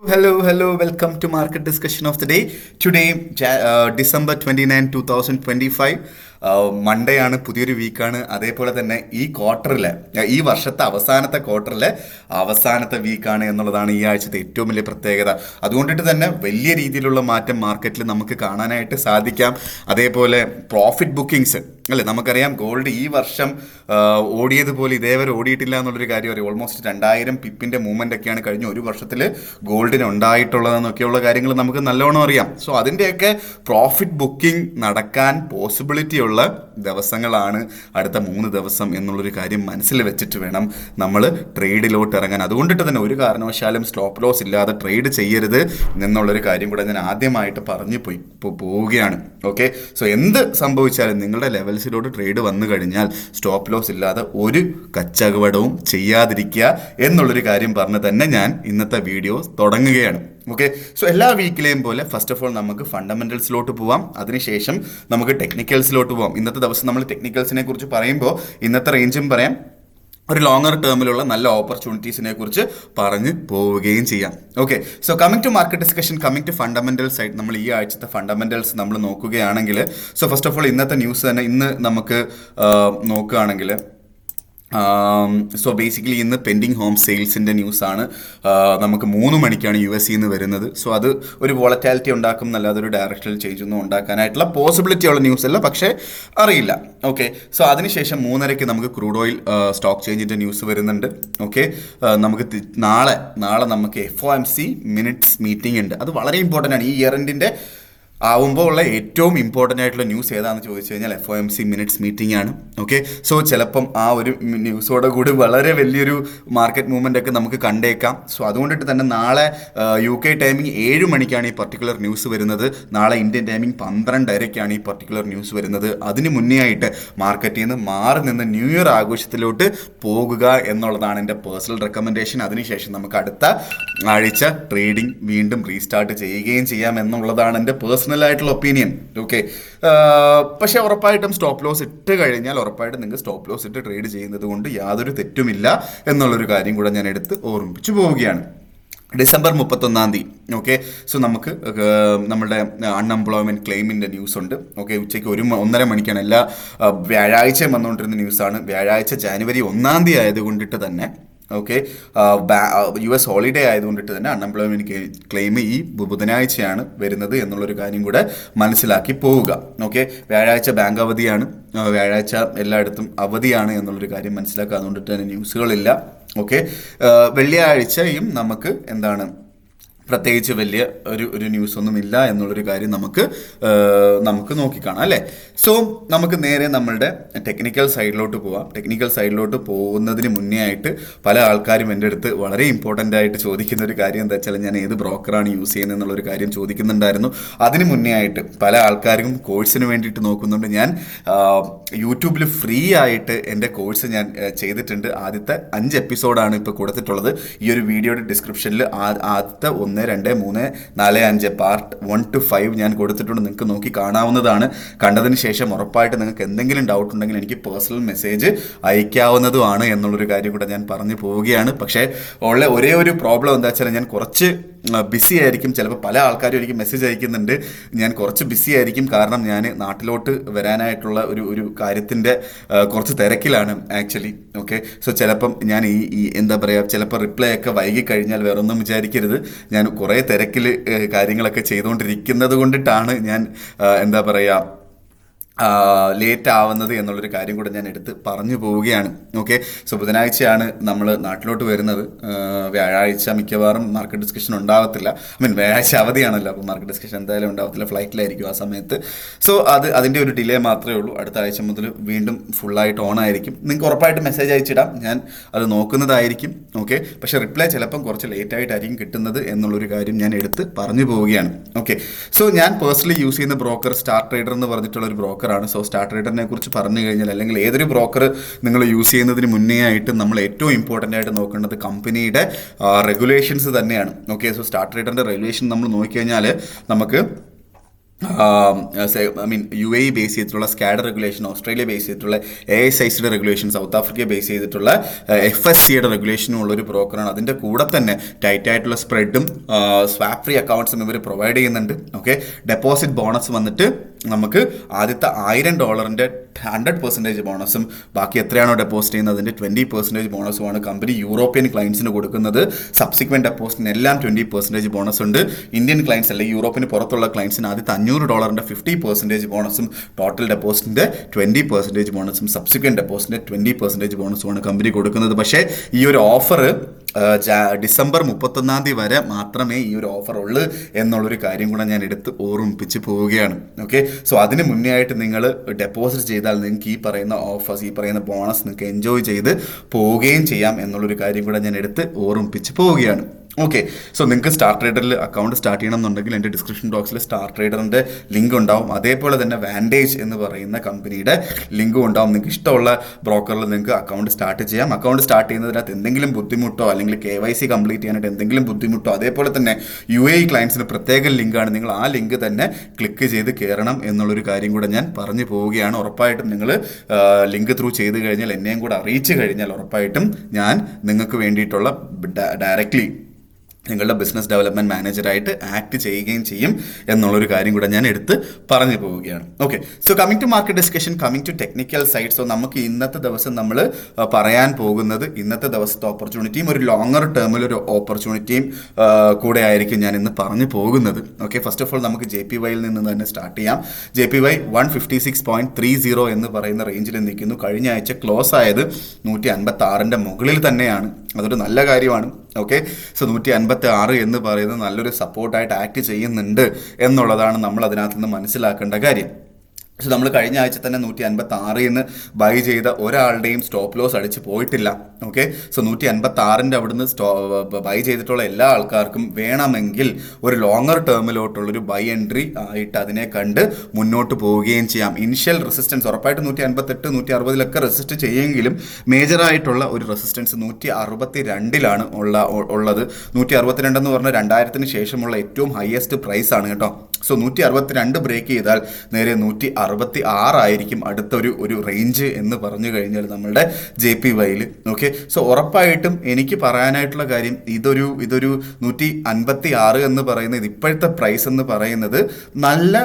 Hello, welcome to Market Discussion of the Day. Today, December 29, 2025. Monday ആണ്, പുതിയൊരു വീക്കാണ്. അതേപോലെ തന്നെ ഈ ക്വാർട്ടറിലെ, ഈ വർഷത്തെ അവസാനത്തെ ക്വാർട്ടറിലെ അവസാനത്തെ വീക്കാണ് എന്നുള്ളതാണ് ഈ ആഴ്ചത്തെ ഏറ്റവും വലിയ പ്രത്യേകത. അതുകൊണ്ടിട്ട് തന്നെ വലിയ രീതിയിലുള്ള മാറ്റം മാർക്കറ്റിൽ നമുക്ക് കാണാനായിട്ട് സാധിക്കാം. അതേപോലെ പ്രോഫിറ്റ് ബുക്കിങ്സ് അല്ലേ, നമുക്കറിയാം ഗോൾഡ് ഈ വർഷം ഓടിയതുപോലെ ഇതേവരെ ഓടിയിട്ടില്ല എന്നുള്ളൊരു കാര്യം അറിയാം. ഓൾമോസ്റ്റ് 2000 പിപ്പിന്റെ മൂവ്മെന്റ് ഒക്കെയാണ് കഴിഞ്ഞ ഒരു വർഷത്തിൽ ഗോൾഡിന് ഉണ്ടായിട്ടുള്ളതെന്നൊക്കെയുള്ള കാര്യങ്ങൾ നമുക്ക് നല്ലോണം അറിയാം. സോ അതിൻ്റെയൊക്കെ പ്രോഫിറ്റ് ബുക്കിംഗ് നടക്കാൻ പോസിബിലിറ്റി ഉള്ള ദിവസങ്ങളാണ് അടുത്ത 3 ദിവസം എന്നുള്ളൊരു കാര്യം മനസ്സിൽ വെച്ചിട്ട് വേണം നമ്മൾ ട്രേഡിലോട്ട് ഇറങ്ങാൻ. അതുകൊണ്ടിട്ട് തന്നെ ഒരു കാരണവശാലും സ്റ്റോപ്പ് ലോസ് ഇല്ലാതെ ട്രേഡ് ചെയ്യരുത് എന്നുള്ളൊരു കാര്യം കൂടെ ഞാൻ ആദ്യമായിട്ട് പറഞ്ഞു പോവുകയാണ്. ഓക്കെ, സോ എന്ത് സംഭവിച്ചാലും നിങ്ങളുടെ ലെവൽസിലോട്ട് ട്രേഡ് വന്നു കഴിഞ്ഞാൽ സ്റ്റോപ്പ് ലോസ് ഇല്ലാതെ ഒരു കച്ചവടവും ചെയ്യാതിരിക്കുക എന്നുള്ളൊരു കാര്യം പറഞ്ഞ് തന്നെ ഞാൻ ഇന്നത്തെ വീഡിയോ തുടങ്ങുകയാണ്. ഓക്കെ, സോ എല്ലാ വീക്കിലെയും പോലെ ഫസ്റ്റ് ഓഫ് ഓൾ നമുക്ക് ഫണ്ടമെന്റൽസിലോട്ട് പോവാം. അതിനുശേഷം നമുക്ക് ടെക്നിക്കൽസിലോട്ട് പോവാം. ഇന്നത്തെ ദിവസം നമ്മൾ ടെക്നിക്കൽസിനെ കുറിച്ച് പറയുമ്പോൾ ഇന്നത്തെ റേഞ്ചും പറയാം, ഒരു ലോങ്ങർ ടേമിലുള്ള നല്ല ഓപ്പർച്യൂണിറ്റീസിനെ കുറിച്ച് പറഞ്ഞു പോവുകയും ചെയ്യാം. Okay, so coming to market discussion, coming to fundamentals ആയിട്ട് നമ്മൾ ഈ ആഴ്ചത്തെ ഫണ്ടമെന്റൽസ് നമ്മൾ നോക്കുകയാണെങ്കിൽ, സോ ഫസ്റ്റ് ഓഫ് ഓൾ ഇന്നത്തെ ന്യൂസ് തന്നെ ഇന്ന് നമുക്ക് നോക്കുകയാണെങ്കിൽ, സോ ബേസിക്കലി ഇന്ന് പെൻഡിങ് ഹോം സെയിൽസിൻ്റെ ന്യൂസാണ്. നമുക്ക് 3 മണിക്കാണ് US നിന്ന് വരുന്നത്. സോ അത് ഒരു വോളറ്റാലിറ്റി ഉണ്ടാക്കും എന്നല്ലാതെ ഒരു ഡയറക്ഷണൽ ചേഞ്ച് ഒന്നും ഉണ്ടാക്കാനായിട്ടുള്ള പോസിബിലിറ്റി ഉള്ള ന്യൂസ് അല്ല, പക്ഷേ അറിയില്ല. ഓക്കെ, സോ അതിനുശേഷം 3:30 നമുക്ക് ക്രൂഡ് ഓയിൽ സ്റ്റോക്ക് ചേഞ്ചിൻ്റെ ന്യൂസ് വരുന്നുണ്ട്. ഓക്കെ, നമുക്ക് നാളെ നമുക്ക് FOMC മിനിറ്റ്സ് മീറ്റിംഗ് ഉണ്ട്. അത് വളരെ ഇമ്പോർട്ടൻ്റ് ആണ്. ഈ ഇയർ എൻഡിൻ്റെ ആവുമ്പോൾ ഉള്ള ഏറ്റവും ഇമ്പോർട്ടൻ്റ് ആയിട്ടുള്ള ന്യൂസ് ഏതാണെന്ന് ചോദിച്ചു കഴിഞ്ഞാൽ FOMC മിനിറ്റ്സ് മീറ്റിംഗ് ആണ്. ഓക്കെ, സോ ചിലപ്പം ആ ഒരു ന്യൂസോടെ കൂടി വളരെ വലിയൊരു മാർക്കറ്റ് മൂവ്മെൻ്റ് ഒക്കെ നമുക്ക് കണ്ടേക്കാം. സോ അതുകൊണ്ടിട്ട് തന്നെ നാളെ UK ടൈമിംഗ് 7 മണിക്കാണ് ഈ പർട്ടിക്കുലർ ന്യൂസ് വരുന്നത്. നാളെ ഇന്ത്യൻ ടൈമിംഗ് 12:30 ഈ പർട്ടിക്കുലർ ന്യൂസ് വരുന്നത്. അതിന് മുന്നേ ആയിട്ട് മാർക്കറ്റിൽ നിന്ന് മാറി നിന്ന് ന്യൂ ഇയർ ആഘോഷത്തിലോട്ട് പോകുക എന്നുള്ളതാണ് എൻ്റെ പേഴ്സണൽ റെക്കമെൻഡേഷൻ. അതിനുശേഷം നമുക്ക് അടുത്ത ആഴ്ച ട്രേഡിംഗ് വീണ്ടും റീസ്റ്റാർട്ട് ചെയ്യുകയും ചെയ്യാം എന്നുള്ളതാണ് എൻ്റെ പേഴ്സണൽ ആയിട്ടുള്ള ഒപ്പീനിയൻ. ഓക്കെ, പക്ഷെ ഉറപ്പായിട്ടും സ്റ്റോപ്പ് ലോസ് ഇട്ട് കഴിഞ്ഞാൽ ഉറപ്പായിട്ടും നിങ്ങൾക്ക് സ്റ്റോപ്പ് ലോസ് ഇട്ട് ട്രേഡ് ചെയ്യുന്നത് കൊണ്ട് യാതൊരു തെറ്റുമില്ല എന്നുള്ളൊരു കാര്യം കൂടെ ഞാൻ എടുത്ത് ഓർമ്മിപ്പിച്ചു പോവുകയാണ്. ഡിസംബർ 31. ഓക്കെ, സോ നമുക്ക് നമ്മുടെ അൺഎംപ്ലോയ്മെൻറ്റ് ക്ലെയിമിൻ്റെ ന്യൂസ് ഉണ്ട്. ഓക്കെ, ഉച്ചയ്ക്ക് 1:30 മണിക്കാണ്. എല്ലാ വ്യാഴാഴ്ചയും വന്നുകൊണ്ടിരുന്ന ന്യൂസാണ്. വ്യാഴാഴ്ച ജാനുവരി 1 ആയതുകൊണ്ടിട്ട് തന്നെ, ഓക്കെ, US ഹോളിഡേ ആയതുകൊണ്ടിട്ട് തന്നെ അൺഎംപ്ലോയ്മെൻറ്റ് ക്ലെയിം ഈ ബുധനാഴ്ചയാണ് വരുന്നത് എന്നുള്ളൊരു കാര്യം കൂടെ മനസ്സിലാക്കി പോവുക. ഓക്കെ, വ്യാഴാഴ്ച ബാങ്ക് അവധിയാണ്, വ്യാഴാഴ്ച എല്ലായിടത്തും അവധിയാണ് എന്നുള്ളൊരു കാര്യം മനസ്സിലാക്കുക. അതുകൊണ്ടിട്ട് തന്നെ ന്യൂസുകളില്ല. ഓക്കെ, വെള്ളിയാഴ്ചയും നമുക്ക് എന്താണ് പ്രത്യേകിച്ച് വലിയ ഒരു ന്യൂസ് ഒന്നും ഇല്ല എന്നുള്ളൊരു കാര്യം നമുക്ക് നോക്കിക്കാണാം അല്ലേ. സോ നമുക്ക് നേരെ നമ്മളുടെ ടെക്നിക്കൽ സൈഡിലോട്ട് പോവാം. ടെക്നിക്കൽ സൈഡിലോട്ട് പോകുന്നതിന് മുന്നേ ആയിട്ട് പല ആൾക്കാരും എൻ്റെ അടുത്ത് വളരെ ഇമ്പോർട്ടൻ്റ് ആയിട്ട് ചോദിക്കുന്ന ഒരു കാര്യം എന്താ വെച്ചാൽ, ഞാൻ ഏത് ബ്രോക്കറാണ് യൂസ് ചെയ്യുന്നത് എന്നുള്ളൊരു കാര്യം ചോദിക്കുന്നുണ്ടായിരുന്നു. അതിന് മുന്നേ ആയിട്ട് പല ആൾക്കാരും കോഴ്സിന് വേണ്ടിയിട്ട് നോക്കുന്നുണ്ട്. ഞാൻ യൂട്യൂബിൽ ഫ്രീ ആയിട്ട് എൻ്റെ കോഴ്സ് ഞാൻ ചെയ്തിട്ടുണ്ട്. ആദ്യത്തെ 5 എപ്പിസോഡാണ് ഇപ്പോൾ കൊടുത്തിട്ടുള്ളത്. ഈ ഒരു വീഡിയോയുടെ ഡിസ്ക്രിപ്ഷനിൽ ആദ്യത്തെ 1, 2, 3, 4, 5 പാർട്ട് 1 to 5 ഞാൻ കൊടുത്തിട്ടുണ്ട്. നിങ്ങൾക്ക് നോക്കി കാണാവുന്നതാണ്. കണ്ടതിന് ശേഷം ഉറപ്പായിട്ട് നിങ്ങൾക്ക് എന്തെങ്കിലും ഡൗട്ട് ഉണ്ടെങ്കിൽ എനിക്ക് പേഴ്സണൽ മെസ്സേജ് അയക്കാവുന്നതുമാണ് എന്നുള്ളൊരു കാര്യം കൂടെ ഞാൻ പറഞ്ഞു പോവുകയാണ്. പക്ഷേ ഉള്ള ഒരേ ഒരു പ്രോബ്ലം എന്താ വെച്ചാൽ, ഞാൻ കുറച്ച് ബിസി ആയിരിക്കും. ചിലപ്പോൾ പല ആൾക്കാരും എനിക്ക് മെസ്സേജ് അയക്കുന്നുണ്ട്. ഞാൻ കുറച്ച് ബിസി ആയിരിക്കും, കാരണം ഞാൻ നാട്ടിലോട്ട് വരാനായിട്ടുള്ള ഒരു കാര്യത്തിൻ്റെ കുറച്ച് തിരക്കിലാണ് ആക്ച്വലി. ഓക്കെ, സോ ചിലപ്പം ഞാൻ ഈ എന്താ പറയുക, ചിലപ്പോൾ റിപ്ലൈ ഒക്കെ വൈകി കഴിഞ്ഞാൽ വേറൊന്നും വിചാരിക്കരുത്. ഞാൻ കുറേ തിരക്കിൽ കാര്യങ്ങളൊക്കെ ചെയ്തുകൊണ്ടിരിക്കുന്നത് കൊണ്ടിട്ടാണ് ഞാൻ എന്താ പറയുക ലേറ്റ് ആവുന്നത് എന്നുള്ളൊരു കാര്യം കൂടെ ഞാൻ എടുത്ത് പറഞ്ഞു പോവുകയാണ്. ഓക്കെ, സോ ബുധനാഴ്ചയാണ് നമ്മൾ നാട്ടിലോട്ട് വരുന്നത്. വ്യാഴാഴ്ച മിക്കവാറും മാർക്കറ്റ് ഡിസ്കഷൻ ഉണ്ടാവത്തില്ല. വ്യാഴാഴ്ച അവധിയാണല്ലോ, അപ്പോൾ മാർക്കറ്റ് ഡിസ്കഷൻ എന്തായാലും ഉണ്ടാവത്തില്ല, ഫ്ലൈറ്റിലായിരിക്കും ആ സമയത്ത്. സോ അതിൻ്റെ ഒരു ഡിലേ മാത്രമേ ഉള്ളൂ. അടുത്ത ആഴ്ച മുതൽ വീണ്ടും ഫുള്ളായിട്ട് ഓൺ ആയിരിക്കും. നിങ്ങൾക്ക് ഉറപ്പായിട്ട് മെസ്സേജ് അയച്ചിടാം, ഞാൻ അത് നോക്കുന്നതായിരിക്കും. ഓക്കെ, പക്ഷേ റിപ്ലൈ ചിലപ്പം കുറച്ച് ലേറ്റായിട്ടായിരിക്കും കിട്ടുന്നത് എന്നുള്ളൊരു കാര്യം ഞാൻ എടുത്ത് പറഞ്ഞു പോവുകയാണ്. ഓക്കെ, സോ ഞാൻ പേഴ്സണലി യൂസ് ചെയ്യുന്ന ബ്രോക്കർ സ്റ്റാർ ട്രേഡർ എന്ന് പറഞ്ഞിട്ടുള്ള ഒരു ബ്രോക്കറാണ്. സോ സ്റ്റാർ ട്രേഡറിനെ കുറിച്ച് പറഞ്ഞു കഴിഞ്ഞാൽ, അല്ലെങ്കിൽ ഏതൊരു ബ്രോക്കർ നിങ്ങൾ യൂസ് ചെയ്യുന്നതിന് മുന്നേ ആയിട്ട് നമ്മൾ ഏറ്റവും ഇമ്പോർട്ടൻ്റ് ആയിട്ട് നോക്കേണ്ടത് കമ്പനിയുടെ റെഗുലേഷൻസ് തന്നെയാണ്. ഓക്കെ, സോ സ്റ്റാർ ട്രേഡറിൻ്റെ റെഗുലേഷൻ നമ്മൾ നോക്കിക്കഴിഞ്ഞാൽ നമുക്ക് യു എ ബേസ് ചെയ്തിട്ടുള്ള സ്കാഡർ റെഗുലേഷൻ, ഓസ്ട്രേലിയ ബേസ് ചെയ്തിട്ടുള്ള ASICയുടെ റെഗുലേഷൻ, സൗത്ത് ആഫ്രിക്ക ബേസ് ചെയ്തിട്ടുള്ള FSCയുടെ റെഗുലേഷനും ഉള്ളൊരു ബ്രോക്കറാണ്. അതിൻ്റെ കൂടെ തന്നെ ടൈറ്റ് ആയിട്ടുള്ള സ്പ്രെഡും സ്വാപ്പ് ഫ്രീ അക്കൗണ്ട്സും ഇവർ പ്രൊവൈഡ് ചെയ്യുന്നുണ്ട്. ഓക്കെ, ഡെപ്പോസിറ്റ് ബോണസ് വന്നിട്ട് നമുക്ക് ആദ്യത്തെ $1000 100% ബോണസും ബാക്കി എത്രയാണോ ഡെപ്പോസിറ്റ് ചെയ്യുന്നത് അതിൻ്റെ 20% ബോണസുമാണ് കമ്പനി യൂറോപ്യൻ ക്ലയൻസിന് കൊടുക്കുന്നത്. സബ്സിക്വൻറ്റ് ഡെപ്പോസിറ്റിന് എല്ലാം 20% ബോണസ് ഉണ്ട്. ഇന്ത്യൻ ക്ലയൻസ് അല്ലെങ്കിൽ യൂറോപ്പിന് പുറത്തുള്ള ക്ലയൻസിന് ആദ്യത്തെ $500 50% ബോണസും ടോട്ടൽ ഡെപ്പോസിറ്റിൻ്റെ 20% ബോണസും സബ്സിക്വൻറ്റ് ഡെപ്പോസിറ്റിൻ്റെ 20% ബോണസുമാണ് കമ്പനി കൊടുക്കുന്നത്. പക്ഷേ ഈ ഒരു ഓഫർ ഡിസംബർ 31 വരെ മാത്രമേ ഈ ഒരു ഓഫർ ഉള്ളൂ എന്നുള്ളൊരു കാര്യം കൂടെ ഞാൻ എടുത്ത് ഓർമ്മിപ്പിച്ച് പോവുകയാണ്. ഓക്കെ, സോ അതിന് മുന്നേ ആയിട്ട് നിങ്ങൾ ഡെപ്പോസിറ്റ് ചെയ്താൽ നിങ്ങൾക്ക് ഈ പറയുന്ന ഓഫേഴ്സ്, ഈ പറയുന്ന ബോണസ് നിങ്ങൾക്ക് എൻജോയ് ചെയ്ത് പോവുകയും ചെയ്യാം എന്നുള്ളൊരു കാര്യം കൂടെ ഞാൻ എടുത്ത് ഓർമ്മിപ്പിച്ച് പോവുകയാണ്. ഓക്കെ, സോ നിങ്ങൾക്ക് സ്റ്റാർ ട്രേഡറിൽ അക്കൗണ്ട് സ്റ്റാർട്ട് ചെയ്യണം എന്നുണ്ടെങ്കിൽ എൻ്റെ ഡിസ്ക്രിപ്ഷൻ ബോക്സിൽ സ്റ്റാർ ട്രേഡറിൻ്റെ ലിങ്ക് ഉണ്ടാവും. അതേപോലെ തന്നെ വാൻറ്റേജ് എന്ന് പറയുന്ന കമ്പനിയുടെ ലിങ്കും ഉണ്ടാവും. നിങ്ങൾക്ക് ഇഷ്ടമുള്ള ബ്രോക്കറിൽ നിങ്ങൾക്ക് അക്കൗണ്ട് സ്റ്റാർട്ട് ചെയ്യാം. അക്കൗണ്ട് സ്റ്റാർട്ട് ചെയ്യുന്നതിനകത്ത് എന്തെങ്കിലും ബുദ്ധിമുട്ടോ അല്ലെങ്കിൽ KYC കംപ്ലീറ്റ് ചെയ്യാനായിട്ട് എന്തെങ്കിലും ബുദ്ധിമുട്ടോ, അതേപോലെ തന്നെ UAE ക്ലയൻസിന് പ്രത്യേക ലിങ്കാണ്, നിങ്ങൾ ആ ലിങ്ക് തന്നെ ക്ലിക്ക് ചെയ്ത് കയറണം എന്നുള്ളൊരു കാര്യം കൂടെ ഞാൻ പറഞ്ഞു പോവുകയാണ്. ഉറപ്പായിട്ടും നിങ്ങൾ ലിങ്ക് ത്രൂ ചെയ്ത് കഴിഞ്ഞാൽ, എന്നെയും കൂടെ അറിയിച്ചു കഴിഞ്ഞാൽ ഉറപ്പായിട്ടും ഞാൻ നിങ്ങൾക്ക് വേണ്ടിയിട്ടുള്ള ഡയറക്റ്റ്ലി നിങ്ങളുടെ ബിസിനസ് ഡെവലപ്മെൻറ്റ് മാനേജറായിട്ട് ആക്ട് ചെയ്യുകയും ചെയ്യും എന്നുള്ളൊരു കാര്യം കൂടെ ഞാൻ എടുത്ത് പറഞ്ഞു പോവുകയാണ്. Okay, so coming to market discussion, coming to technical side. So നമുക്ക് ഇന്നത്തെ ദിവസം നമ്മൾ പറയാൻ പോകുന്നത് ഇന്നത്തെ ദിവസത്തെ ഓപ്പർച്യൂണിറ്റിയും ഒരു ലോങ്ങർ ടേമിൽ ഒരു ഓപ്പർച്യൂണിറ്റിയും കൂടെ ആയിരിക്കും ഞാൻ ഇന്ന് പറഞ്ഞു പോകുന്നത്. ഓക്കെ, ഫസ്റ്റ് ഓഫ് ഓൾ നമുക്ക് JPY നിന്ന് തന്നെ സ്റ്റാർട്ട് ചെയ്യാം. JPY 156.30 എന്ന് പറയുന്ന റേഞ്ചിൽ നിൽക്കുന്നു. കഴിഞ്ഞ ആഴ്ച ക്ലോസ് ആയത് 156ൻ്റെ മുകളിൽ തന്നെയാണ്. അതൊരു നല്ല കാര്യമാണ്. ഓക്കെ, സോ 156 എന്ന് പറയുന്നത് നല്ലൊരു സപ്പോർട്ടായിട്ട് ആക്ട് ചെയ്യുന്നുണ്ട് എന്നുള്ളതാണ് നമ്മൾ അതിനകത്ത് നിന്ന് മനസ്സിലാക്കേണ്ട കാര്യം. പക്ഷെ നമ്മൾ കഴിഞ്ഞ ആഴ്ച തന്നെ 156 ബൈ ചെയ്ത ഒരാളുടെയും സ്റ്റോപ്പ് ലോസ് അടിച്ച് പോയിട്ടില്ല. ഓക്കെ, സോ 156 അവിടുന്ന് ബൈ ചെയ്തിട്ടുള്ള എല്ലാ ആൾക്കാർക്കും വേണമെങ്കിൽ ഒരു ലോങ്ങർ ടേമിലോട്ടുള്ളൊരു ബൈ എൻട്രി ആയിട്ട് അതിനെ കണ്ട് മുന്നോട്ട് പോവുകയും ചെയ്യാം. ഇനിഷ്യൽ റെസിസ്റ്റൻസ് ഉറപ്പായിട്ട് 158 160 റെസിസ്റ്റ് ചെയ്യുമെങ്കിലും മേജറായിട്ടുള്ള ഒരു റെസിസ്റ്റൻസ് 162 ഉള്ളത്. 162 എന്ന് പറഞ്ഞാൽ 2000-ന് ശേഷമുള്ള ഏറ്റവും ഹയസ്റ്റ് പ്രൈസ് ആണ് കേട്ടോ. സോ 162 ബ്രേക്ക് ചെയ്താൽ നേരെ 166 ആയിരിക്കും അടുത്തൊരു റേഞ്ച് എന്ന് പറഞ്ഞു കഴിഞ്ഞാൽ നമ്മളുടെ JPYയിൽ. ഓക്കെ, സോ ഉറപ്പായിട്ടും എനിക്ക് പറയാനായിട്ടുള്ള കാര്യം ഇതൊരു 156 എന്ന് പറയുന്നത് ഇപ്പോഴത്തെ പ്രൈസ് എന്ന് പറയുന്നത് നല്ല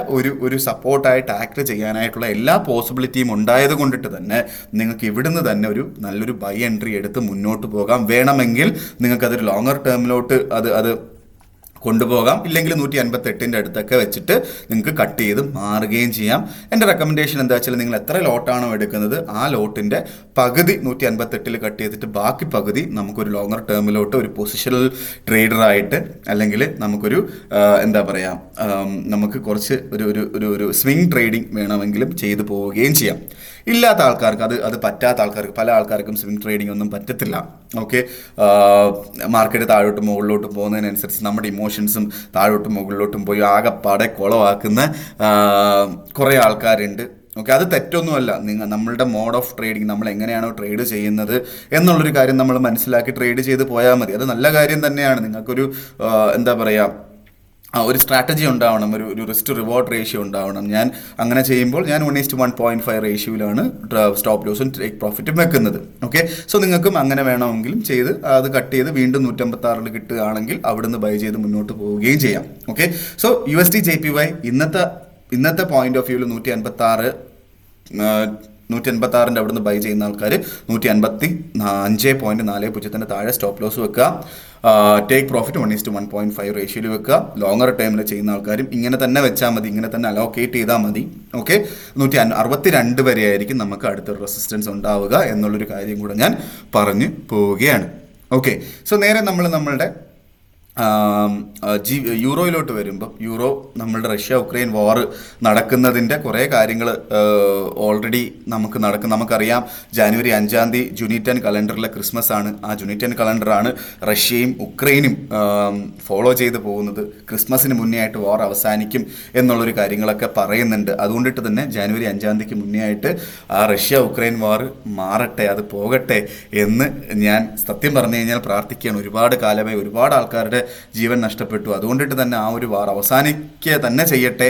ഒരു സപ്പോർട്ടായിട്ട് ആക്ട് ചെയ്യാനായിട്ടുള്ള എല്ലാ പോസിബിലിറ്റിയും ഉണ്ടായത് കൊണ്ടിട്ട് തന്നെ നിങ്ങൾക്ക് ഇവിടുന്ന് തന്നെ ഒരു നല്ലൊരു ബൈ എൻട്രി എടുത്ത് മുന്നോട്ട് പോകാം. വേണമെങ്കിൽ നിങ്ങൾക്കതൊരു ലോങ്ങർ ടേമിലോട്ട് അത് കൊണ്ടുപോകാം. ഇല്ലെങ്കിൽ 158 അടുത്തൊക്കെ വെച്ചിട്ട് നിങ്ങൾക്ക് കട്ട് ചെയ്ത് മാറുകയും ചെയ്യാം. എൻ്റെ റെക്കമെൻഡേഷൻ എന്താ വെച്ചാൽ നിങ്ങൾ എത്ര ലോട്ടാണോ എടുക്കുന്നത് ആ ലോട്ടിൻ്റെ പകുതി 158 കട്ട് ചെയ്തിട്ട് ബാക്കി പകുതി നമുക്കൊരു ലോങ്ങർ ടേമിലോട്ട് ഒരു പൊസിഷണൽ ട്രേഡറായിട്ട് അല്ലെങ്കിൽ നമുക്കൊരു എന്താ പറയുക നമുക്ക് കുറച്ച് ഒരു സ്വിംഗ് ട്രേഡിംഗ് വേണമെങ്കിലും ചെയ്തു പോവുകയും ചെയ്യാം. ഇല്ലാത്ത ആൾക്കാർക്ക് അത് പറ്റാത്ത ആൾക്കാർക്ക്, പല ആൾക്കാർക്കും സ്വിംഗ് ട്രേഡിംഗ് ഒന്നും പറ്റത്തില്ല. ഓക്കെ, മാർക്കറ്റ് താഴോട്ടും മുകളിലോട്ടും പോകുന്നതിനനുസരിച്ച് നമ്മുടെ ഇമോഷൻസും താഴോട്ടും മുകളിലോട്ടും പോയി ആകെപ്പാടെ കുളമാക്കുന്ന കുറേ ആൾക്കാരുണ്ട്. ഓക്കെ, അത് തെറ്റൊന്നുമല്ല. നമ്മളുടെ മോഡ് ഓഫ് ട്രേഡിങ്, നമ്മൾ എങ്ങനെയാണോ ട്രേഡ് ചെയ്യുന്നത് എന്നുള്ളൊരു കാര്യം നമ്മൾ മനസ്സിലാക്കി ട്രേഡ് ചെയ്ത് പോയാൽ മതി. അത് നല്ല കാര്യം തന്നെയാണ്. നിങ്ങൾക്കൊരു എന്താ പറയുക ഒരു സ്ട്രാറ്റജി ഉണ്ടാവണം, ഒരു റിസ്ക് റിവാർഡ് റേഷ്യോ ഉണ്ടാവണം. ഞാൻ അങ്ങനെ ചെയ്യുമ്പോൾ ഞാൻ 1:1.5 റേഷ്യോയിലാണ് സ്റ്റോപ്പ് ലോസും ടേക്ക് പ്രോഫിറ്റും വെക്കുന്നത്. ഓക്കെ, സോ നിങ്ങൾക്കും അങ്ങനെ വേണമെങ്കിലും ചെയ്ത് അത് കട്ട് ചെയ്ത് വീണ്ടും 156 കിട്ടുകയാണെങ്കിൽ അവിടുന്ന് ബൈ ചെയ്ത് മുന്നോട്ട് പോവുകയും ചെയ്യാം. ഓക്കെ, സോ USD JPY ഇന്നത്തെ പോയിന്റ് ഓഫ് വ്യൂവിൽ 186 അവിടുന്ന് ബൈ ചെയ്യുന്ന ആൾക്കാർ 155.40 താഴെ സ്റ്റോപ്പ് ലോസ് വെക്കുക. ടേക്ക് പ്രോഫിറ്റ് 1:1.5 റേഷ്യോയിൽ വെക്കുക. ലോങ്ങർ ടൈമിൽ ചെയ്യുന്ന ആൾക്കാരും ഇങ്ങനെ തന്നെ വെച്ചാൽ മതി, ഇങ്ങനെ തന്നെ അലോക്കേറ്റ് ചെയ്താൽ മതി. ഓക്കെ, 162 വരെ ആയിരിക്കും നമുക്ക് അടുത്തൊരു റെസിസ്റ്റൻസ് ഉണ്ടാവുക എന്നുള്ളൊരു കാര്യം കൂടെ ഞാൻ പറഞ്ഞു പോവുകയാണ്. ഓക്കെ, സോ നേരെ നമ്മളുടെ യൂറോയിലോട്ട് വരുമ്പോൾ യൂറോ നമ്മളുടെ റഷ്യ ഉക്രൈൻ വാർ നടക്കുന്നതിൻ്റെ കുറേ കാര്യങ്ങൾ ഓൾറെഡി നമുക്കറിയാം. ജനുവരി 5 ജുനിറ്റൻ കലണ്ടറിലെ ക്രിസ്മസ് ആണ്. ആ ജുനിറ്റൻ കലണ്ടറാണ് റഷ്യയും ഉക്രൈനും ഫോളോ ചെയ്ത് പോകുന്നത്. ക്രിസ്മസിന് മുന്നേ ആയിട്ട് വാർ അവസാനിക്കും എന്നുള്ളൊരു കാര്യങ്ങളൊക്കെ പറയുന്നുണ്ട്. അതുകൊണ്ടിട്ട് തന്നെ ജനുവരി 5 മുന്നേ ആയിട്ട് ആ റഷ്യ ഉക്രൈൻ വാർ മാറട്ടെ, അത് പോകട്ടെ എന്ന് ഞാൻ സത്യം പറഞ്ഞു കഴിഞ്ഞാൽ പ്രാർത്ഥിക്കുകയാണ്. ഒരുപാട് കാലമായി ഒരുപാട് ആൾക്കാരുടെ ജീവൻ നഷ്ടപ്പെട്ടു. അതുകൊണ്ടിട്ട് തന്നെ ആ ഒരു വാർ അവസാനിക്കുക തന്നെ ചെയ്യട്ടെ.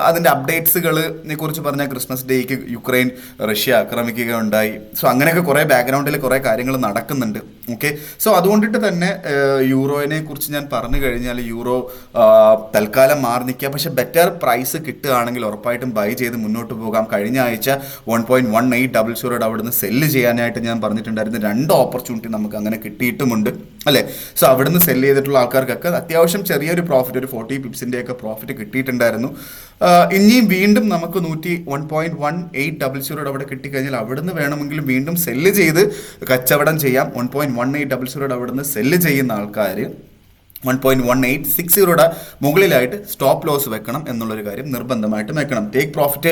അതിൻ്റെ അപ്ഡേറ്റ്സുകളെ കുറിച്ച് പറഞ്ഞാൽ ക്രിസ്മസ് ഡേക്ക് യുക്രൈൻ റഷ്യ ആക്രമിക്കുകയുണ്ടായി. സോ അങ്ങനെയൊക്കെ കുറേ ബാക്ക്ഗ്രൗണ്ടിൽ കുറേ കാര്യങ്ങൾ നടക്കുന്നുണ്ട്. ഓക്കെ, സോ അതുകൊണ്ടിട്ട് തന്നെ യൂറോയിനെ കുറിച്ച് ഞാൻ പറഞ്ഞു കഴിഞ്ഞാൽ യൂറോ തൽക്കാലം മാറി നിൽക്കുക. പക്ഷെ ബെറ്റർ പ്രൈസ് കിട്ടുകയാണെങ്കിൽ ഉറപ്പായിട്ടും ബൈ ചെയ്ത് മുന്നോട്ട് പോകാം. കഴിഞ്ഞ ആഴ്ച 1.1800 അവിടുന്ന് സെല്ല് ചെയ്യാനായിട്ട് ഞാൻ പറഞ്ഞിട്ടുണ്ടായിരുന്നു. 2 ഓപ്പർച്യൂണിറ്റി നമുക്ക് അങ്ങനെ കിട്ടിയിട്ടുമുണ്ട് അല്ലേ. സോ അവിടുന്ന് സെല്ല് ചെയ്തിട്ടുള്ള ആൾക്കാർക്കൊക്കെ അത്യാവശ്യം ചെറിയൊരു പ്രോഫിറ്റ്, ഒരു 40 പിപ്സിൻ്റെ ഒക്കെ പ്രോഫിറ്റ് കിട്ടിയിട്ടുണ്ടായിരുന്നു. ഇനിയും വീണ്ടും നമുക്ക് 1.1800 അവിടെ കിട്ടിക്കഴിഞ്ഞാൽ അവിടുന്ന് വേണമെങ്കിൽ വീണ്ടും സെല്ല് ചെയ്ത് കച്ചവടം ചെയ്യാം. 1.1800 അവിടുന്ന് സെല്ല് ചെയ്യുന്ന ആൾക്കാർ 1.1860 മുകളിലായിട്ട് സ്റ്റോപ്പ് ലോസ് വെക്കണം എന്നുള്ളൊരു കാര്യം നിർബന്ധമായിട്ടും വെക്കണം. ടേക്ക് പ്രോഫിറ്റ്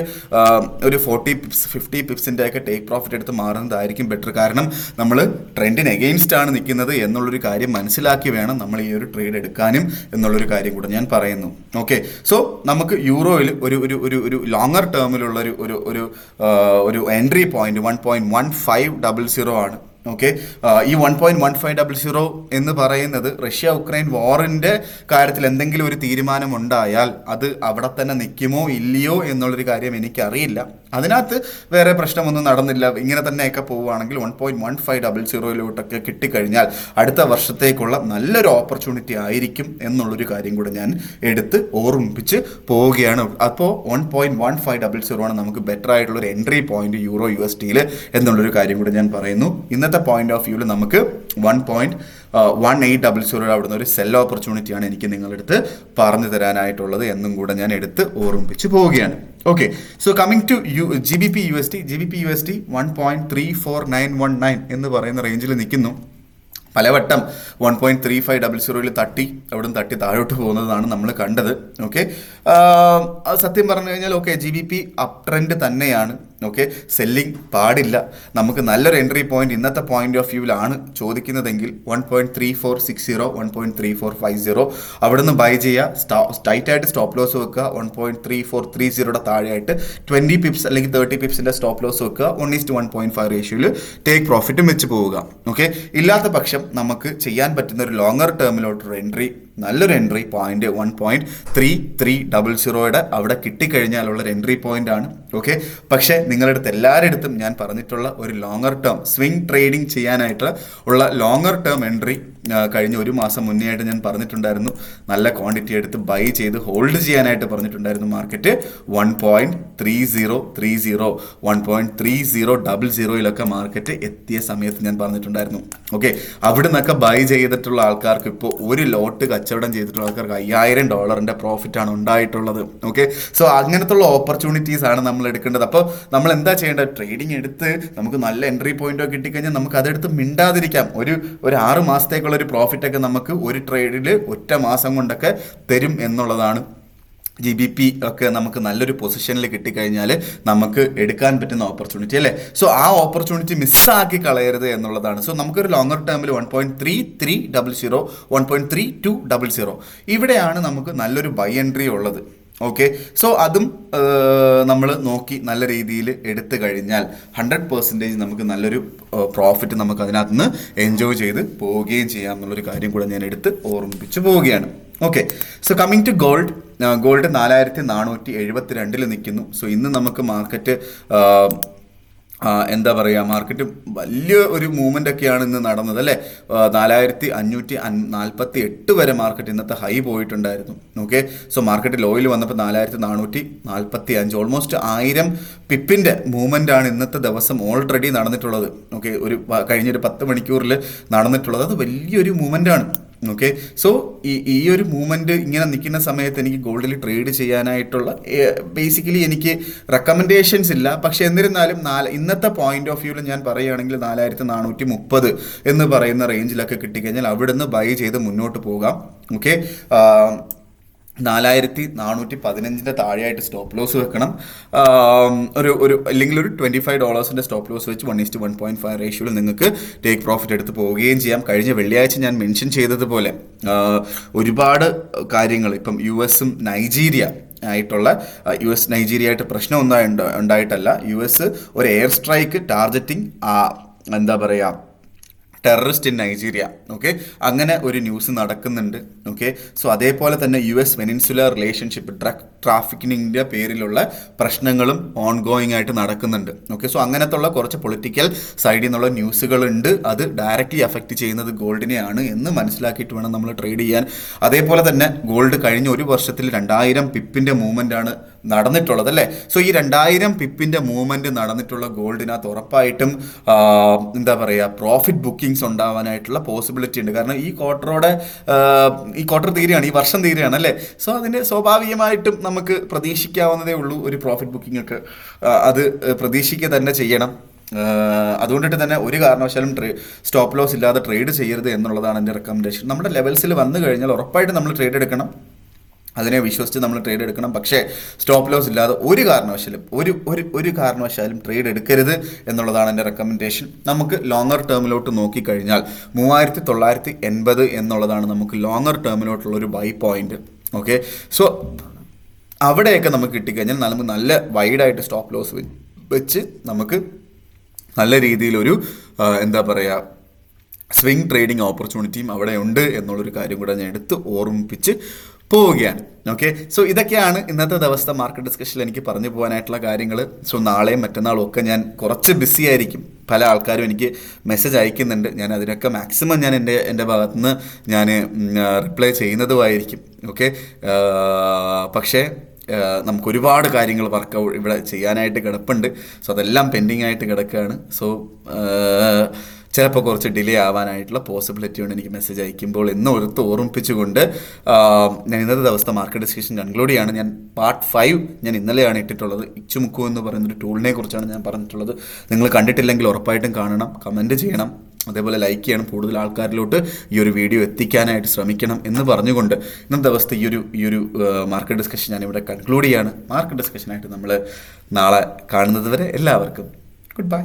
ഒരു 40 പിപ്സ് 50 പിപ്സിൻ്റെ ഒക്കെ ടേക്ക് പ്രോഫിറ്റ് എടുത്ത് മാറുന്നതായിരിക്കും ബെറ്റർ. കാരണം നമ്മൾ ട്രെൻഡിന് എഗെയിൻസ്റ്റ് ആണ് നിൽക്കുന്നത് എന്നുള്ളൊരു കാര്യം മനസ്സിലാക്കി വേണം നമ്മൾ ഈ ഒരു ട്രേഡ് എടുക്കാനും എന്നുള്ളൊരു കാര്യം കൂടെ ഞാൻ പറയുന്നു. ഓക്കെ, സോ നമുക്ക് യൂറോയിൽ ഒരു ലോങ്ങർ ടേമിലുള്ള ഒരു എൻട്രി പോയിന്റ് 1.1500 ആണ്. ഓക്കെ, ഈ 1.1500 എന്ന് പറയുന്നത് റഷ്യ ഉക്രൈൻ വാറിൻ്റെ കാര്യത്തിൽ എന്തെങ്കിലും ഒരു തീരുമാനം ഉണ്ടായാൽ അത് അവിടെ തന്നെ നിൽക്കുമോ ഇല്ലയോ എന്നുള്ളൊരു കാര്യം എനിക്കറിയില്ല. അതിനകത്ത് വേറെ പ്രശ്നമൊന്നും നടന്നില്ല, ഇങ്ങനെ തന്നെയൊക്കെ പോവുകയാണെങ്കിൽ 1.1500 കിട്ടിക്കഴിഞ്ഞാൽ അടുത്ത വർഷത്തേക്കുള്ള നല്ലൊരു ഓപ്പർച്യൂണിറ്റി ആയിരിക്കും എന്നുള്ളൊരു കാര്യം കൂടെ ഞാൻ എടുത്ത് ഓർമ്മിപ്പിച്ച് പോവുകയാണ്. അപ്പോൾ 1.1500 ആണ് നമുക്ക് ബെറ്റർ ആയിട്ടുള്ളൊരു എൻട്രി പോയിന്റ് യൂറോ USDയിൽ എന്നുള്ളൊരു കാര്യം കൂടെ ഞാൻ പറയുന്നു. ഇന്നത്തെ പോയിന്റ് ഓഫ് വ്യൂവിൽ നമുക്ക് 1.1800 അവിടുന്ന് ഒരു സെൽ ഓപ്പർച്യൂണിറ്റിയാണ് എനിക്ക് നിങ്ങളെടുത്ത് പറഞ്ഞു തരാനായിട്ടുള്ളത് എന്നും കൂടെ ഞാൻ എടുത്ത് ഓർമ്മിപ്പിച്ച് പോവുകയാണ്. Okay, so coming to GBP USD 1.34919 എന്ന് പറയുന്ന റേഞ്ചിൽ നിൽക്കുന്നു. പലവട്ടം 1.3500 തട്ടി അവിടുന്ന് തട്ടി താഴോട്ട് പോകുന്നതാണ് നമ്മൾ കണ്ടത്. ഓക്കെ, സത്യം പറഞ്ഞു കഴിഞ്ഞാൽ ഓക്കെ GBP അപ് ട്രെൻഡ് തന്നെയാണ്. ഓക്കെ, സെല്ലിംഗ് പാടില്ല. നമുക്ക് നല്ലൊരു എൻട്രി പോയിന്റ് ഇന്നത്തെ പോയിന്റ് ഓഫ് വ്യൂവിലാണ് ചോദിക്കുന്നതെങ്കിൽ 1.3460 1.3450 അവിടുന്ന് ബൈ ചെയ്യുക. ടൈറ്റായിട്ട് സ്റ്റോപ്പ് ലോസ് വെക്കുക. 1.3430 താഴെയായിട്ട് 20 പിപ്സ് അല്ലെങ്കിൽ 30 പിപ്സിൻ്റെ സ്റ്റോപ്പ് ലോസ് വെക്കുക. 1:1.5 റേഷ്യോയിൽ ടേക്ക് പ്രോഫിറ്റും വെച്ച് പോവുക. ഓക്കെ, ഇല്ലാത്ത പക്ഷം നമുക്ക് ചെയ്യാൻ പറ്റുന്ന ഒരു ലോങ്ങർ ടേമിലോട്ടൊരു എൻട്രി, നല്ലൊരു എൻട്രി പോയിന്റ് 1.3300 അവിടെ കിട്ടിക്കഴിഞ്ഞാലുള്ളൊരു എൻട്രി പോയിന്റ് ആണ്. ഓക്കെ, പക്ഷേ നിങ്ങളുടെ അടുത്ത് എല്ലാവരുടെ അടുത്തും ഞാൻ പറഞ്ഞിട്ടുള്ള ഒരു ലോങ്ങർ ടേം സ്വിംഗ് ട്രേഡിംഗ് ചെയ്യാനായിട്ട് ഉള്ള ലോങ്ങർ ടേം എൻട്രി കഴിഞ്ഞ ഒരു മാസം മുന്നേ ആയിട്ട് ഞാൻ പറഞ്ഞിട്ടുണ്ടായിരുന്നു. നല്ല ക്വാണ്ടിറ്റി എടുത്ത് ബൈ ചെയ്ത് ഹോൾഡ് ചെയ്യാനായിട്ട് പറഞ്ഞിട്ടുണ്ടായിരുന്നു. മാർക്കറ്റ് 1.3030 1.3000 മാർക്കറ്റ് എത്തിയ സമയത്ത് ഞാൻ പറഞ്ഞിട്ടുണ്ടായിരുന്നു. ഓക്കെ, അവിടെ നിന്നൊക്കെ ബൈ ചെയ്തിട്ടുള്ള ആൾക്കാർക്ക് ഇപ്പോൾ ഒരു ലോട്ട് കച്ചവടം ചെയ്തിട്ടുള്ള ആൾക്കാർക്ക് $5000 പ്രോഫിറ്റാണ് ഉണ്ടായിട്ടുള്ളത്. ഓക്കെ, സോ അങ്ങനത്തുള്ള ഓപ്പർച്യൂണിറ്റീസ് ആണ് നമ്മൾ എടുക്കേണ്ടത്. അപ്പോൾ നമ്മൾ എന്താ ചെയ്യേണ്ടത്? ട്രേഡിംഗ് എടുത്ത് നമുക്ക് നല്ല എൻട്രി പോയിന്റോ കിട്ടിക്കഴിഞ്ഞാൽ നമുക്ക് അതെടുത്ത് മിണ്ടാതിരിക്കാം. ഒരു 6 മാസത്തേക്കുള്ള ഒരു പ്രോഫിറ്റൊക്കെ നമുക്ക് ഒരു ട്രേഡിൽ ഒറ്റ മാസം കൊണ്ടൊക്കെ തരും എന്നുള്ളതാണ്. GBP ഒക്കെ നമുക്ക് നല്ലൊരു പൊസിഷനിൽ കിട്ടിക്കഴിഞ്ഞാൽ നമുക്ക് എടുക്കാൻ പറ്റുന്ന ഓപ്പർച്യൂണിറ്റി അല്ലേ. സോ ആ ഓപ്പർച്യൂണിറ്റി മിസ്സാക്കി കളയരുത് എന്നുള്ളതാണ്. സോ നമുക്കൊരു ലോങ്ങർ ടേമിൽ 1.3300 1.3200 ഇവിടെയാണ് നമുക്ക് നല്ലൊരു ബൈ എൻട്രി ഉള്ളത്. ഓക്കെ, സോ അതും നമ്മൾ നോക്കി നല്ല രീതിയിൽ എടുത്തു കഴിഞ്ഞാൽ 100% നമുക്ക് നല്ലൊരു പ്രോഫിറ്റ് നമുക്ക് അതിനകത്ത് നിന്ന് എൻജോയ് ചെയ്ത് പോവുകയും ചെയ്യാം എന്നുള്ളൊരു കാര്യം കൂടെ ഞാൻ എടുത്ത് ഓർമ്മിപ്പിച്ച് പോവുകയാണ്. Okay, so coming to gold 4472 നിൽക്കുന്നു. സോ ഇന്ന് നമുക്ക് മാർക്കറ്റ് എന്താ പറയുക, മാർക്കറ്റ് വലിയ ഒരു മൂവ്മെൻ്റ് ഒക്കെയാണ് ഇന്ന് നടന്നത് അല്ലേ. 4548 വരെ മാർക്കറ്റ് ഇന്നത്തെ ഹൈ പോയിട്ടുണ്ടായിരുന്നു. ഓക്കെ, സോ മാർക്കറ്റ് ലോയിൽ വന്നപ്പോൾ 4445 ഓൾമോസ്റ്റ് 1000 പിപ്പിൻ്റെ മൂവ്മെൻ്റ് ആണ് ഇന്നത്തെ ദിവസം ഓൾറെഡി നടന്നിട്ടുള്ളത്. ഓക്കെ, കഴിഞ്ഞൊരു 10 മണിക്കൂറിൽ നടന്നിട്ടുള്ളത്. അത് വലിയൊരു മൂവ്മെൻ്റ് ആണ്. ഓക്കെ, സോ ഈ ഒരു മൂവ്മെൻറ്റ് ഇങ്ങനെ നിൽക്കുന്ന സമയത്ത് എനിക്ക് ഗോൾഡിൽ ട്രേഡ് ചെയ്യാനായിട്ടുള്ള ബേസിക്കലി എനിക്ക് റെക്കമെൻഡേഷൻസ് ഇല്ല. പക്ഷേ എന്നിരുന്നാലും ഇന്നത്തെ പോയിന്റ് ഓഫ് വ്യൂവിൽ ഞാൻ പറയുകയാണെങ്കിൽ 4430 എന്ന് പറയുന്ന റേഞ്ചിലൊക്കെ കിട്ടിക്കഴിഞ്ഞാൽ അവിടുന്ന് ബൈ ചെയ്ത് മുന്നോട്ട് പോകാം. ഓക്കെ, 4415 താഴെയായിട്ട് സ്റ്റോപ്പ് ലോസ് വെക്കണം. അല്ലെങ്കിൽ ഒരു $25 സ്റ്റോപ്പ് ലോസ് വെച്ച് 1:1.5 റേഷ്യോയിൽ നിങ്ങൾക്ക് ടേക്ക് പ്രോഫിറ്റ് എടുത്ത് പോവുകയും ചെയ്യാം. കഴിഞ്ഞ വെള്ളിയാഴ്ച ഞാൻ മെൻഷൻ ചെയ്തതുപോലെ ഒരുപാട് കാര്യങ്ങൾ ഇപ്പം US നൈജീരിയ ആയിട്ട് പ്രശ്നമൊന്നും ഉണ്ടായിട്ടല്ല. US ഒരു എയർ സ്ട്രൈക്ക് ടാർഗറ്റിംഗ് എന്താ പറയുക ടെററിസ്റ്റ് ഇൻ നൈജീരിയ. ഓക്കെ, അങ്ങനെ ഒരു ന്യൂസ് നടക്കുന്നുണ്ട്. ഓക്കെ, സോ അതേപോലെ തന്നെ US വെനിൻസുല റിലേഷൻഷിപ്പ് ഡ്രഗ് ട്രാഫിക്കിങ്ങിൻ്റെ പേരിലുള്ള പ്രശ്നങ്ങളും ഓൺഗോയിങ് ആയിട്ട് നടക്കുന്നുണ്ട്. ഓക്കെ, സോ അങ്ങനത്തുള്ള കുറച്ച് പൊളിറ്റിക്കൽ സൈഡിൽ നിന്നുള്ള ന്യൂസുകളുണ്ട്. അത് ഡയറക്റ്റ്ലി അഫക്റ്റ് ചെയ്യുന്നത് ഗോൾഡിനെയാണ് എന്ന് മനസ്സിലാക്കിയിട്ട് വേണം നമ്മൾ ട്രേഡ് ചെയ്യാൻ. അതേപോലെ തന്നെ ഗോൾഡ് കഴിഞ്ഞ ഒരു വർഷത്തിൽ 2000 പിപ്പിൻ്റെ മൂവ്മെൻ്റ് ആണ് നടന്നിട്ടുള്ളത് അല്ലേ. സോ ഈ 2000 പിപ്പിൻ്റെ മൂവ്മെൻറ്റ് നടന്നിട്ടുള്ള ഗോൾഡിനകത്ത് ഉറപ്പായിട്ടും എന്താ പറയുക, പ്രോഫിറ്റ് ബുക്കിംഗ്സ് ഉണ്ടാവാനായിട്ടുള്ള പോസിബിലിറ്റി ഉണ്ട്. കാരണം ഈ ക്വാർട്ടർ തീരെയാണ്, ഈ വർഷം തീരെയാണ് അല്ലേ. സോ അതിന് സ്വാഭാവികമായിട്ടും നമുക്ക് പ്രതീക്ഷിക്കാവുന്നതേ ഉള്ളൂ ഒരു പ്രോഫിറ്റ് ബുക്കിംഗ് ഒക്കെ. അത് പ്രതീക്ഷിക്കുക തന്നെ ചെയ്യണം. അതുകൊണ്ടിട്ട് തന്നെ ഒരു കാരണവശാലും സ്റ്റോപ്പ് ലോസ് ഇല്ലാതെ ട്രേഡ് ചെയ്യരുത് എന്നുള്ളതാണ് എൻ്റെ റെക്കമെൻഡേഷൻ. നമ്മുടെ ലെവൽസിൽ വന്നു കഴിഞ്ഞാൽ ഉറപ്പായിട്ട് നമ്മൾ ട്രേഡ് എടുക്കണം, അതിനെ വിശ്വസിച്ച് നമ്മൾ ട്രേഡ് എടുക്കണം. പക്ഷേ സ്റ്റോപ്പ് ലോസ് ഇല്ലാതെ ഒരു കാരണവശാലും ട്രേഡ് എടുക്കരുത് എന്നുള്ളതാണ് എൻ്റെ റെക്കമെൻഡേഷൻ. നമുക്ക് ലോങ്ങർ ടേമിലോട്ട് നോക്കിക്കഴിഞ്ഞാൽ 3980 എന്നുള്ളതാണ് നമുക്ക് ലോങ്ങർ ടേമിലോട്ടുള്ളൊരു ബൈ പോയിന്റ്. ഓക്കെ, സോ അവിടെയൊക്കെ നമുക്ക് കിട്ടിക്കഴിഞ്ഞാൽ നമുക്ക് നല്ല വൈഡായിട്ട് സ്റ്റോപ്പ് ലോസ് വെച്ച് നമുക്ക് നല്ല രീതിയിലൊരു എന്താ പറയുക സ്വിംഗ് ട്രേഡിംഗ് ഓപ്പർച്യൂണിറ്റിയും അവിടെ ഉണ്ട് എന്നുള്ളൊരു കാര്യം കൂടെ ഞാൻ എടുത്ത് ഓർമ്മിപ്പിച്ച് പോവുകയാണ്. ഓക്കെ, സോ ഇതൊക്കെയാണ് ഇന്നത്തെ ദിവസത്തെ മാർക്കറ്റ് ഡിസ്കഷനിൽ എനിക്ക് പറഞ്ഞു പോകാനായിട്ടുള്ള കാര്യങ്ങൾ. സോ നാളെയും മറ്റന്നാളും ഒക്കെ ഞാൻ കുറച്ച് ബിസി ആയിരിക്കും. പല ആൾക്കാരും എനിക്ക് മെസ്സേജ് അയക്കുന്നുണ്ട്. ഞാൻ അതിനൊക്കെ മാക്സിമം ഞാൻ എൻ്റെ ഭാഗത്തുനിന്ന് ഞാൻ റിപ്ലൈ ചെയ്യുന്നതുമായിരിക്കും. ഓക്കെ, പക്ഷേ നമുക്ക് ഒരുപാട് കാര്യങ്ങൾ ഇവിടെ ചെയ്യാനായിട്ട് കിടപ്പുണ്ട്. സോ അതെല്ലാം പെൻഡിങ് ആയിട്ട് കിടക്കുകയാണ്. സോ ചിലപ്പോൾ കുറച്ച് ഡിലേ ആവാനായിട്ടുള്ള പോസിബിലിറ്റി ഉണ്ട് എനിക്ക് മെസ്സേജ് അയക്കുമ്പോൾ എന്ന് ഓർമ്മിപ്പിച്ചുകൊണ്ട് ഞാൻ ഇന്നത്തെ ദിവസത്തെ മാർക്കറ്റ് ഡിസ്കഷൻ കൺക്ലൂഡ് ചെയ്യാണ്. ഞാൻ പാർട്ട് 5 ഞാൻ ഇന്നലെയാണ് ഇട്ടിട്ടുള്ളത്. ഇച്ചുമുക്കു എന്ന് പറയുന്നൊരു ടൂളിനെ കുറിച്ചാണ് ഞാൻ പറഞ്ഞിട്ടുള്ളത്. നിങ്ങൾ കണ്ടിട്ടില്ലെങ്കിൽ ഉറപ്പായിട്ടും കാണണം, കമൻറ്റ് ചെയ്യണം, അതേപോലെ ലൈക്ക് ചെയ്യണം, കൂടുതൽ ആൾക്കാരിലോട്ട് ഈ ഒരു വീഡിയോ എത്തിക്കാനായിട്ട് ശ്രമിക്കണം എന്ന് പറഞ്ഞുകൊണ്ട് ഇന്നത്തെ ദിവസത്തെ ഈ ഒരു മാർക്കറ്റ് ഡിസ്കഷൻ ഞാനിവിടെ കൺക്ലൂഡ് ചെയ്യാണ്. മാർക്കറ്റ് ഡിസ്കഷനായിട്ട് നമ്മൾ നാളെ കാണുന്നത് വരെ എല്ലാവർക്കും ഗുഡ് ബൈ.